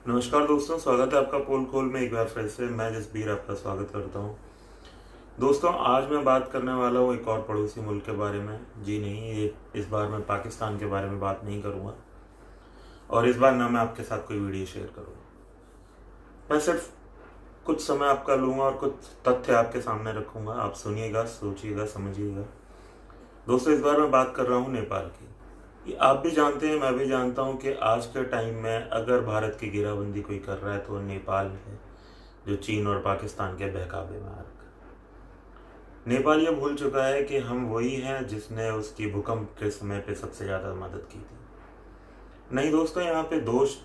नमस्कार दोस्तों, स्वागत है आपका पोल खोल में एक बार फिर से। मैं जसबीर आपका स्वागत करता हूं। दोस्तों, आज मैं बात करने वाला हूं एक और पड़ोसी मुल्क के बारे में। जी नहीं, ये इस बार मैं पाकिस्तान के बारे में बात नहीं करूंगा और इस बार ना मैं आपके साथ कोई वीडियो शेयर करूंगा। मैं सिर्फ कुछ समय आपका लूंगा और कुछ तथ्य आपके सामने रखूंगा। आप सुनिएगा, सोचिएगा, समझिएगा। दोस्तों, इस बार मैं बात कर रहा हूँ नेपाल की। ये आप भी जानते हैं, मैं भी जानता हूँ कि आज के टाइम में अगर भारत की घेराबंदी कोई कर रहा है तो नेपाल है, जो चीन और पाकिस्तान के बहकावे में आ रखा है। नेपाल ये भूल चुका है कि हम वही हैं जिसने उसकी भूकंप के समय पे सबसे ज़्यादा मदद की थी। नहीं दोस्तों, यहाँ पे दोष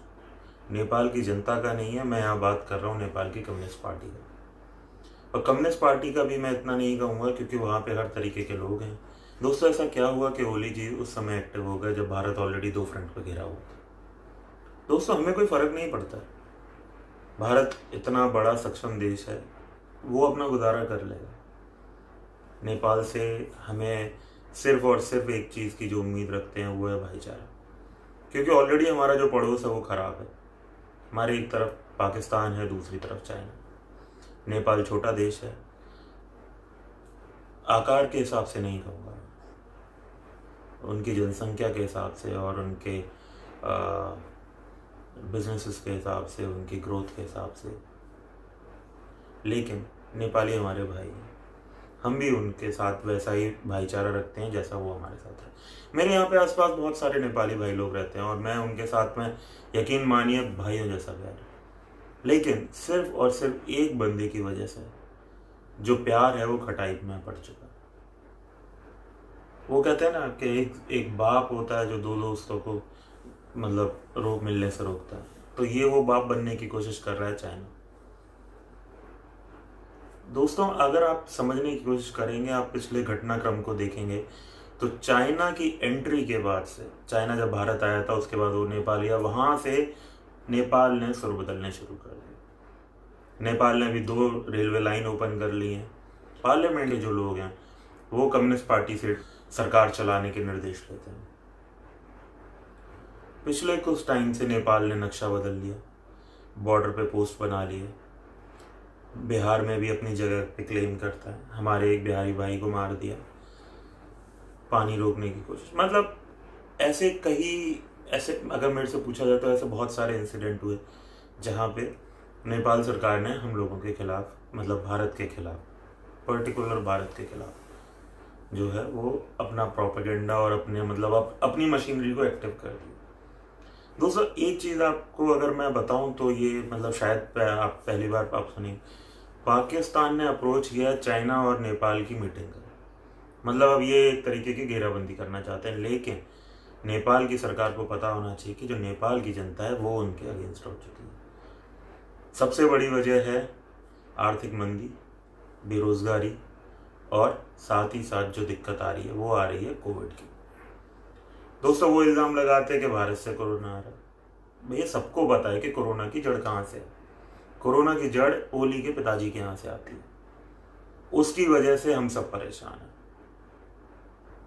नेपाल की जनता का नहीं है। मैं यहाँ बात कर रहा हूँ नेपाल की कम्युनिस्ट पार्टी का। और कम्युनिस्ट पार्टी का भी मैं इतना नहीं कहूँगा क्योंकि वहाँ पे हर तरीके के लोग हैं। दोस्तों, ऐसा क्या हुआ कि ओली जी उस समय एक्टिव हो गए जब भारत ऑलरेडी दो फ्रंट पर घिरा हुआ था। दोस्तों, हमें कोई फर्क नहीं पड़ता। भारत इतना बड़ा सक्षम देश है, वो अपना गुजारा कर लेगा। नेपाल से हमें सिर्फ और सिर्फ एक चीज़ की जो उम्मीद रखते हैं वो है भाईचारा, क्योंकि ऑलरेडी हमारा जो पड़ोस है वो ख़राब है। हमारे एक तरफ पाकिस्तान है, दूसरी तरफ चाइना। नेपाल छोटा देश है, आकार के हिसाब से नहीं कहूँगा, उनकी जनसंख्या के हिसाब से और उनके बिजनेसेस के हिसाब से, उनकी ग्रोथ के हिसाब से। लेकिन नेपाली हमारे भाई हैं, हम भी उनके साथ वैसा ही भाईचारा रखते हैं जैसा वो हमारे साथ है। मेरे यहाँ पे आसपास बहुत सारे नेपाली भाई लोग रहते हैं और मैं उनके साथ में, यकीन मानिए, भाइयों जैसा प्यार है। लेकिन सिर्फ और सिर्फ एक बंदे की वजह से जो प्यार है वो खटाई में पड़ चुका है। वो कहते हैं ना कि एक बाप होता है जो दो दोस्तों को मतलब रोक मिलने से रोकता है, तो ये वो बाप बनने की कोशिश कर रहा है चाइना। दोस्तों, अगर आप समझने की कोशिश करेंगे, आप पिछले घटनाक्रम को देखेंगे, तो चाइना की एंट्री के बाद से, चाइना जब भारत आया था उसके बाद वो नेपाल आया, वहाँ से नेपाल ने सुर बदलने शुरू कर दिए। नेपाल ने अभी 2 रेलवे लाइन ओपन कर ली हैं। पार्लियामेंट के जो लोग हैं वो कम्युनिस्ट पार्टी से सरकार चलाने के निर्देश लेते हैं। पिछले कुछ टाइम से नेपाल ने नक्शा बदल लिया, बॉर्डर पे पोस्ट बना लिए। बिहार में भी अपनी जगह पे क्लेम करता है। हमारे एक बिहारी भाई को मार दिया, पानी रोकने की कोशिश। मतलब ऐसे अगर मेरे से पूछा जाए तो ऐसे बहुत सारे इंसिडेंट हुए जहाँ पे नेपाल सरकार ने हम लोगों के खिलाफ, मतलब भारत के खिलाफ, पर्टिकुलर भारत के खिलाफ जो है वो अपना प्रोपेगेंडा और अपनी मशीनरी को एक्टिव कर दिया। दोस्तों, एक चीज़ आपको अगर मैं बताऊं तो ये शायद आप पहली बार आप सुनी, पाकिस्तान ने अप्रोच किया चाइना और नेपाल की मीटिंग का। अब ये एक तरीके की घेराबंदी करना चाहते हैं, लेकिन नेपाल की सरकार को पता होना चाहिए कि जो नेपाल की जनता है वो उनके अगेंस्ट हो चुकी है। सबसे बड़ी वजह है आर्थिक मंदी, बेरोजगारी और साथ ही साथ जो दिक्कत आ रही है वो आ रही है कोविड की। दोस्तों, वो इल्ज़ाम लगाते हैं कि भारत से कोरोना आ रहा है। भैया, सबको पता है कि कोरोना की जड़ कहाँ से है। कोरोना की जड़ ओली के पिताजी के यहाँ से आती है, उसकी वजह से हम सब परेशान हैं।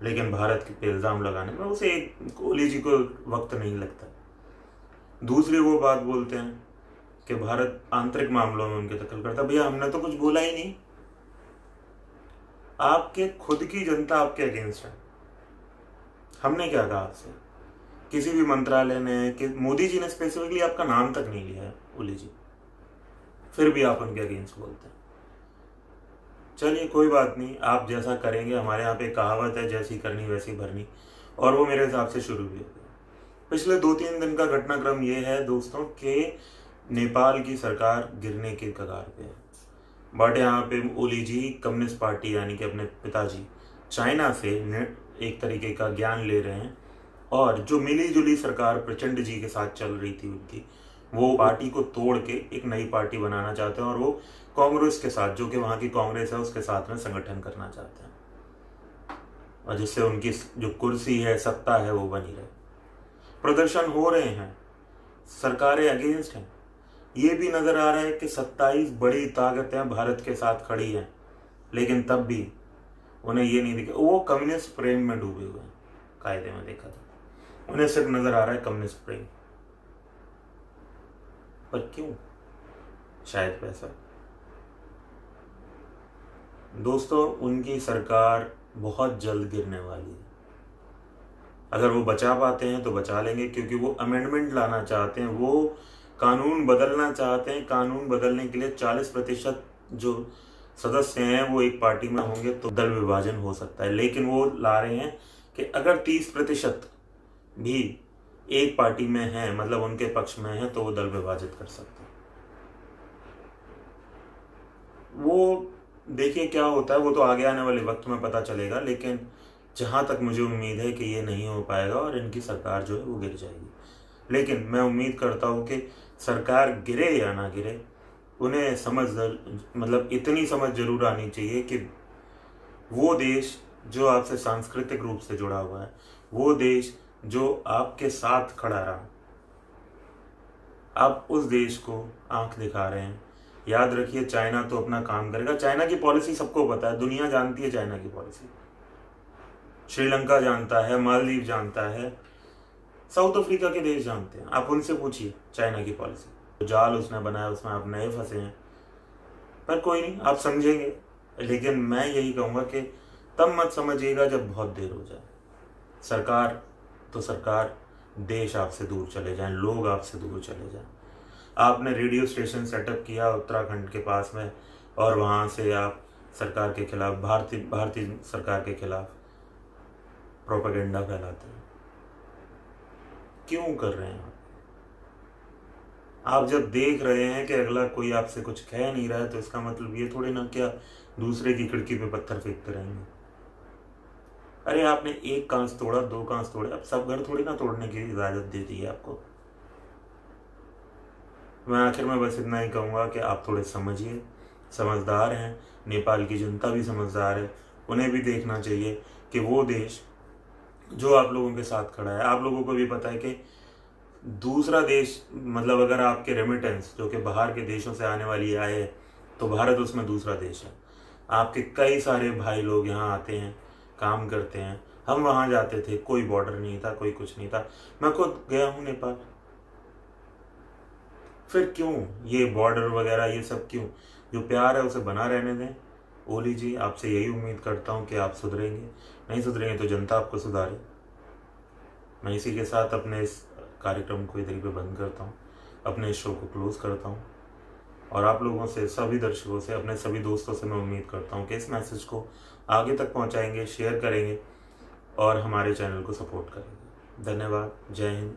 लेकिन भारत के पे इल्ज़ाम लगाने में उसे ओली जी को वक्त नहीं लगता। दूसरी वो बात बोलते हैं कि भारत आंतरिक मामलों में उनकी दखल करता। भैया, हमने तो कुछ बोला ही नहीं। आपके खुद की जनता आपके अगेंस्ट है। हमने क्या कहा आपसे? किसी भी मंत्रालय ने, कि मोदी जी ने स्पेसिफिकली आपका नाम तक नहीं लिया है, ओली जी, फिर भी आप उनके अगेंस्ट बोलते हैं। चलिए, कोई बात नहीं, आप जैसा करेंगे। हमारे यहाँ पे कहावत है, जैसी करनी वैसी भरनी, और वो मेरे हिसाब से शुरू भी हो गई। पिछले 2-3 दिन का घटनाक्रम ये है दोस्तों कि नेपाल की सरकार गिरने के कगार पे है। बट यहाँ पे ओली जी कम्युनिस्ट पार्टी यानी कि अपने पिताजी चाइना से एक तरीके का ज्ञान ले रहे हैं, और जो मिली जुली सरकार प्रचंड जी के साथ चल रही थी उनकी, वो पार्टी को तोड़ के एक नई पार्टी बनाना चाहते हैं और वो कांग्रेस के साथ, जो कि वहाँ की कांग्रेस है, उसके साथ में संगठन करना चाहते हैं, और जिससे उनकी जो कुर्सी है, सत्ता है, वो बनी रहे। प्रदर्शन हो रहे हैं, सरकारें अगेंस्ट हैं। ये भी नज़र आ रहा है कि 27 बड़ी ताकतें भारत के साथ खड़ी हैं, लेकिन तब भी उन्हें ये नहीं दिखा। वो कम्युनिस्ट प्रेम में डूबे हुए हैं। कायदे में देखा था, उन्हें सिर्फ नज़र आ रहा है कम्युनिस्ट प्रेम। पर क्यों? शायद पैसा। दोस्तों, उनकी सरकार बहुत जल्द गिरने वाली है। अगर वो बचा पाते हैं तो बचा लेंगे, क्योंकि वो अमेंडमेंट लाना चाहते हैं, वो कानून बदलना चाहते हैं। कानून बदलने के लिए 40% जो सदस्य हैं वो एक पार्टी में होंगे तो दल विभाजन हो सकता है। लेकिन वो ला रहे हैं कि अगर 30% भी एक पार्टी में है, मतलब उनके पक्ष में है, तो वो दल विभाजित कर सकते हैं। वो देखिए क्या होता है, वो तो आगे आने वाले वक्त में पता चलेगा। लेकिन जहाँ तक मुझे उम्मीद है कि ये नहीं हो पाएगा और इनकी सरकार जो है वो गिर जाएगी। लेकिन मैं उम्मीद करता हूँ कि सरकार गिरे या ना गिरे, उन्हें मतलब इतनी समझ जरूर आनी चाहिए कि वो देश जो आपसे सांस्कृतिक रूप से जुड़ा हुआ है, वो देश जो आपके साथ खड़ा रहा, आप उस देश को आंख दिखा रहे हैं। याद रखिए, चाइना तो अपना काम करेगा। चाइना की पॉलिसी सबको पता है, दुनिया जानती है चाइना की पॉलिसी। श्रीलंका जानता है, मालदीव जानता है, साउथ अफ्रीका के देश जानते हैं। आप उनसे पूछिए चाइना की पॉलिसी। तो जाल उसने बनाया, उसमें आप नए फंसे हैं। पर कोई नहीं, आप समझेंगे। लेकिन मैं यही कहूँगा कि तब मत समझिएगा जब बहुत देर हो जाए। सरकार तो सरकार, देश आपसे दूर चले जाएं, लोग आपसे दूर चले जाएं। आपने रेडियो स्टेशन सेटअप किया उत्तराखंड के पास में, और वहाँ से आप सरकार के खिलाफ, भारतीय सरकार के खिलाफ प्रोपेगेंडा फैलाते हैं। क्यों कर रहे हैं आप? जब देख रहे हैं कि अगला कोई आपसे कुछ कह नहीं रहा है, तो इसका मतलब ये थोड़ी ना क्या दूसरे की खिड़की पे पत्थर फेंकते रहेंगे। अरे आपने एक कांच तोड़ा, 2 कांच तोड़े, अब सब घर थोड़ी ना तोड़ने की इजाजत दे दी है आपको। मैं आखिर में बस इतना ही कहूँगा कि आप थोड़े समझिए, समझदार हैं। नेपाल की जनता भी समझदार है। उन्हें भी देखना चाहिए कि वो देश जो आप लोगों के साथ खड़ा है, आप लोगों को भी पता है कि दूसरा देश, मतलब अगर आपके रेमिटेंस जो कि बाहर के देशों से आने वाली आए, तो भारत उसमें दूसरा देश है। आपके कई सारे भाई लोग यहाँ आते हैं, काम करते हैं। हम वहाँ जाते थे, कोई बॉर्डर नहीं था, कोई कुछ नहीं था। मैं खुद गया हूँ नेपाल। फिर क्यों ये बॉर्डर वगैरह, ये सब क्यों? जो प्यार है उसे बना रहने दें। ओली जी, आपसे यही उम्मीद करता हूँ कि आप सुधरेंगे। नहीं सुधरेंगे तो जनता आपको सुधारे। मैं इसी के साथ अपने इस कार्यक्रम को इधर पे बंद करता हूँ, अपने इस शो को क्लोज करता हूँ। और आप लोगों से, सभी दर्शकों से, अपने सभी दोस्तों से मैं उम्मीद करता हूँ कि इस मैसेज को आगे तक पहुँचाएंगे, शेयर करेंगे और हमारे चैनल को सपोर्ट करेंगे। धन्यवाद। जय हिंद,